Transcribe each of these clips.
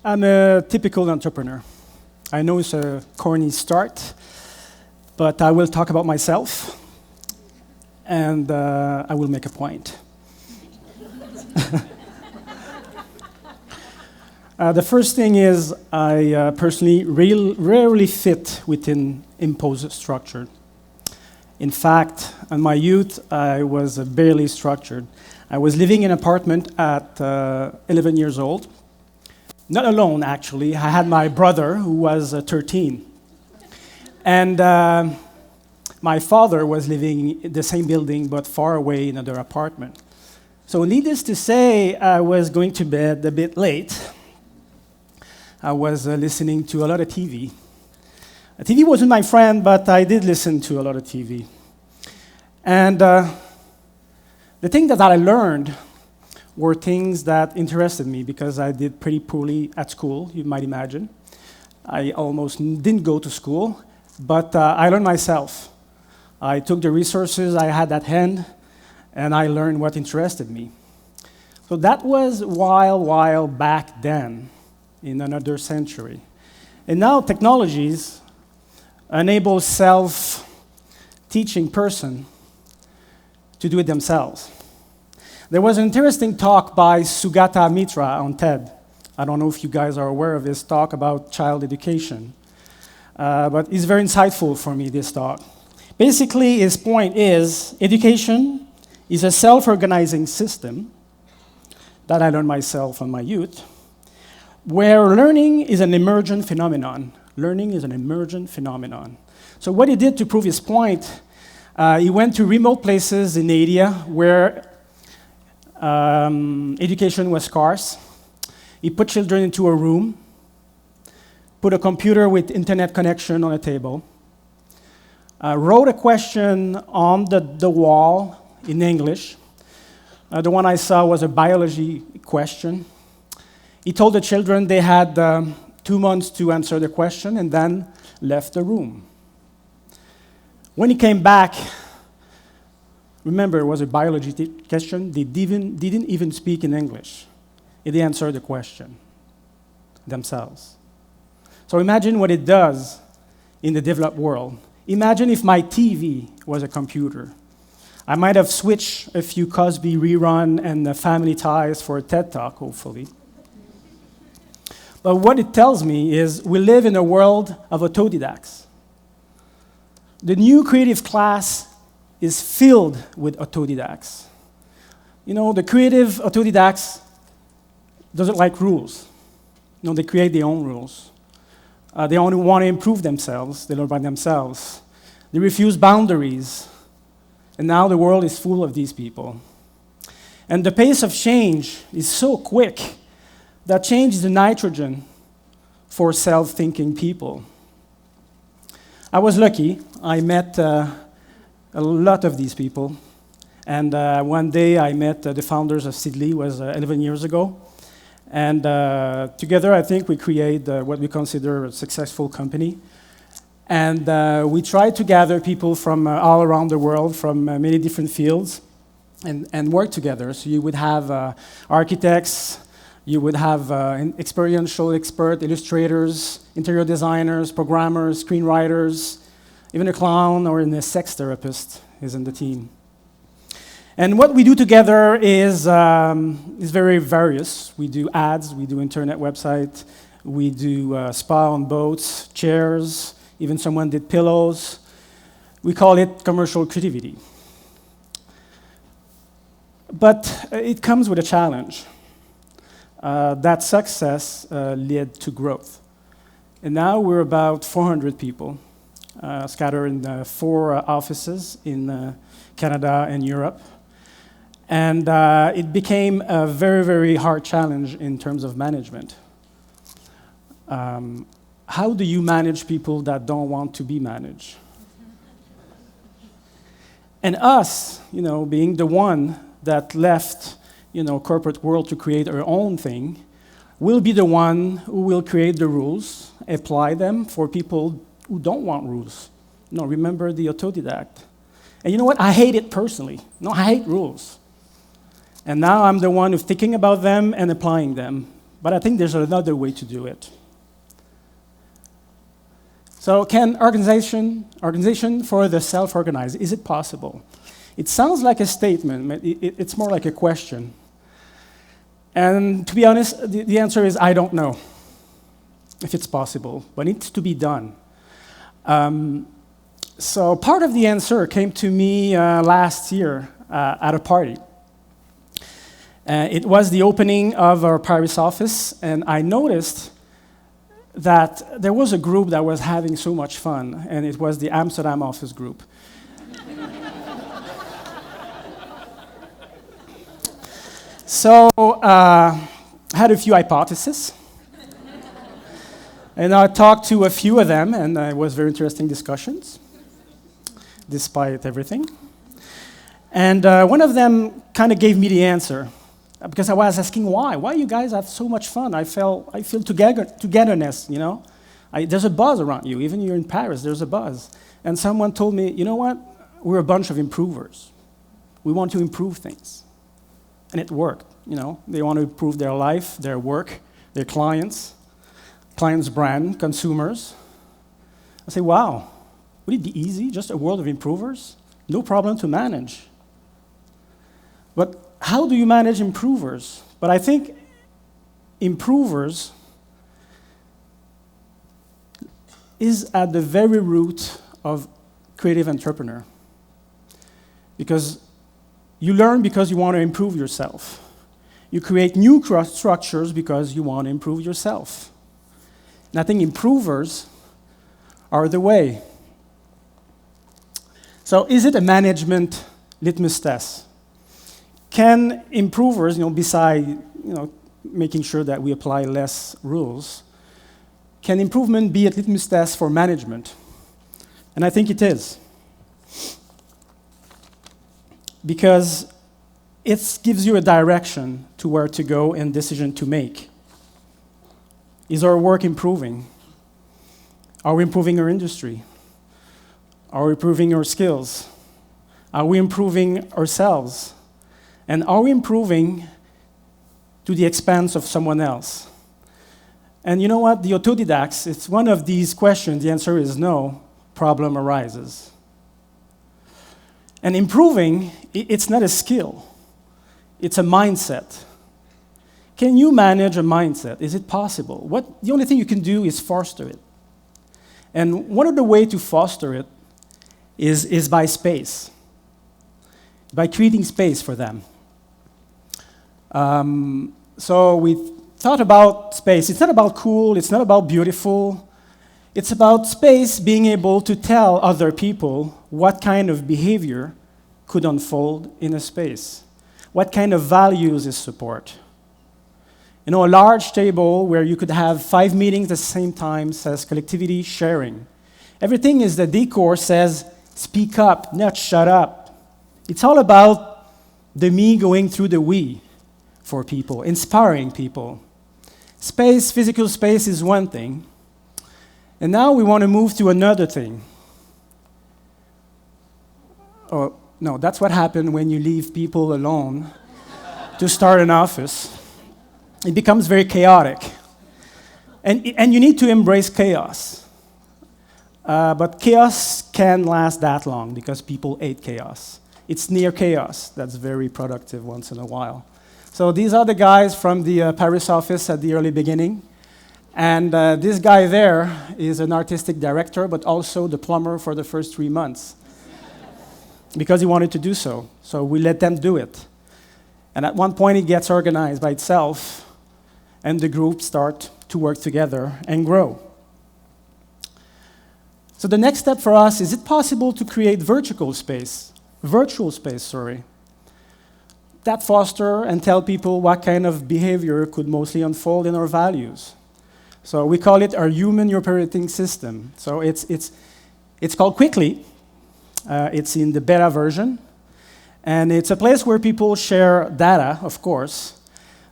I'm a typical entrepreneur. I know it's a corny start, but I will talk about myself, and I will make a point. The first thing is I personally rarely fit within imposed structure. In fact, in my youth, I was barely structured. I was living in an apartment at 11 years old. Not alone, actually. I had my brother, who was 13. And my father was living in the same building, but far away in another apartment. So needless to say, I was going to bed a bit late. I was listening to a lot of TV. TV wasn't my friend, but I did listen to a lot of TV. And the thing that I learned were things that interested me because I did pretty poorly at school, you might imagine. I almost didn't go to school, but I learned myself. I took the resources I had at hand, and I learned what interested me. So that was while back then, in another century. And now technologies enable self-teaching person to do it themselves. There was an interesting talk by Sugata Mitra on TED. I don't know if you guys are aware of this talk about child education, but it's very insightful for me, this talk. Basically, his point is education is a self-organizing system that I learned myself in my youth, where learning is an emergent phenomenon. Learning is an emergent phenomenon. So what he did to prove his point, he went to remote places in India where education was scarce. He put children into a room, put a computer with internet connection on a table, wrote a question on the wall in English. The one I saw was a biology question. He told the children they had 2 months to answer the question and then left the room. When he came back, remember, it was a biology question. They didn't even speak in English. They answered the question themselves. So imagine what it does in the developed world. Imagine if my TV was a computer. I might have switched a few Cosby rerun and Family Ties for a TED Talk, hopefully. But what it tells me is we live in a world of autodidacts. The new creative class is filled with autodidacts. You know, the creative autodidacts doesn't like rules. You know, they create their own rules. They only want to improve themselves. They learn by themselves. They refuse boundaries. And now the world is full of these people. And the pace of change is so quick that change is the nitrogen for self-thinking people. I was lucky. I met a lot of these people. And one day I met the founders of Sid Lee, was 11 years ago. And together I think we created what we consider a successful company. And we tried to gather people from all around the world, from many different fields, and work together. So you would have architects, you would have experiential expert, illustrators, interior designers, programmers, screenwriters, even a clown or a sex therapist is in the team. And what we do together is very various. We do ads, we do internet website, we do spa on boats, chairs, even someone did pillows. We call it commercial creativity. But it comes with a challenge. That success led to growth. And now we're about 400 people, scattered in 4 offices in Canada and Europe. And it became a very, very hard challenge in terms of management. How do you manage people that don't want to be managed? And us, you know, being the one that left, you know, corporate world to create our own thing, will be the one who will create the rules, apply them for people who don't want rules. No, remember the autodidact. And you know what? I hate it personally. No, I hate rules. And now I'm the one who's thinking about them and applying them but I think there's another way to do it. So can organization for the self-organized, is it possible? It sounds like a statement, but it's more like a question. And to be honest, the answer is I don't know if it's possible, but it needs to be done. So part of the answer came to me last year at a party. It was the opening of our Paris office, and I noticed that there was a group that was having so much fun, and it was the Amsterdam office group. So I had a few hypotheses, and I talked to a few of them, and it was very interesting discussions, despite everything. And one of them kind of gave me the answer, because I was asking why. Why you guys have so much fun? I feel togetherness, you know? There's a buzz around you. Even you're in Paris, there's a buzz. And someone told me, you know what? We're a bunch of improvers. We want to improve things. And it worked, you know? They want to improve their life, their work, their clients' brand, consumers. I say, wow, would it be easy? Just a world of improvers? No problem to manage. But how do you manage improvers? But I think improvers is at the very root of creative entrepreneur. Because you learn because you want to improve yourself. You create new structures because you want to improve yourself. And I think improvers are the way. So is it a management litmus test? Can improvers, beside making sure that we apply less rules, can improvement be a litmus test for management? And I think it is. Because it gives you a direction to where to go and decision to make. Is our work improving? Are we improving our industry? Are we improving our skills? Are we improving ourselves? And are we improving to the expense of someone else? And you know what? The autodidacts, it's one of these questions. The answer is no. Problem arises. And improving, it's not a skill. It's a mindset. Can you manage a mindset? Is it possible? The only thing you can do is foster it. And one of the ways to foster it is by space, by creating space for them. So we thought about space. It's not about cool, it's not about beautiful. It's about space being able to tell other people what kind of behavior could unfold in a space. What kind of values is support. A large table where you could have 5 meetings at the same time says collectivity sharing. Everything is the decor says speak up, not shut up. It's all about the me going through the we for people, inspiring people. Space, physical space is one thing. And now we want to move to another thing. Oh, no, that's what happened when you leave people alone to start an office. It becomes very chaotic. And you need to embrace chaos. But chaos can't last that long because people hate chaos. It's near chaos that's very productive once in a while. So these are the guys from the Paris office at the early beginning. And this guy there is an artistic director, but also the plumber for the first 3 months. Because he wanted to do so. So we let them do it. And at one point it gets organized by itself, and the groups start to work together and grow. So the next step for us, is it possible to create virtual space, that foster and tell people what kind of behavior could mostly unfold in our values. So we call it our human operating system. So it's called Quickly. It's in the beta version. And it's a place where people share data, of course,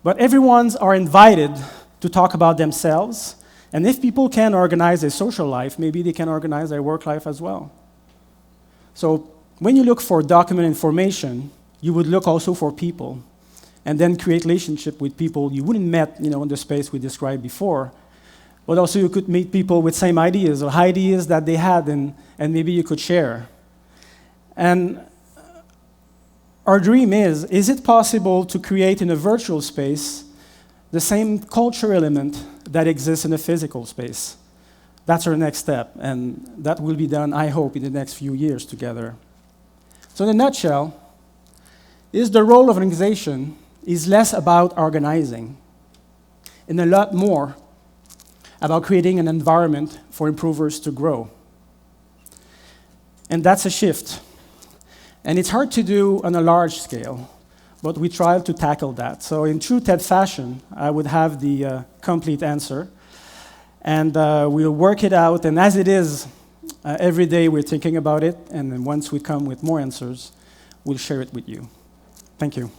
but everyone's are invited to talk about themselves. And if people can organize their social life, maybe they can organize their work life as well. So when you look for document information, you would look also for people. and then create relationship with people you wouldn't met, in the space we described before. But also you could meet people with same ideas or ideas that they had, and maybe you could share. And our dream is it possible to create in a virtual space the same culture element that exists in a physical space? That's our next step, and that will be done, I hope, in the next few years together. So in a nutshell, the role of an organization is less about organizing and a lot more about creating an environment for improvers to grow. And that's a shift. And it's hard to do on a large scale, but we try to tackle that. So in true TED fashion, I would have the complete answer. And we'll work it out, and as it is, every day we're thinking about it, and then once we come with more answers, we'll share it with you. Thank you.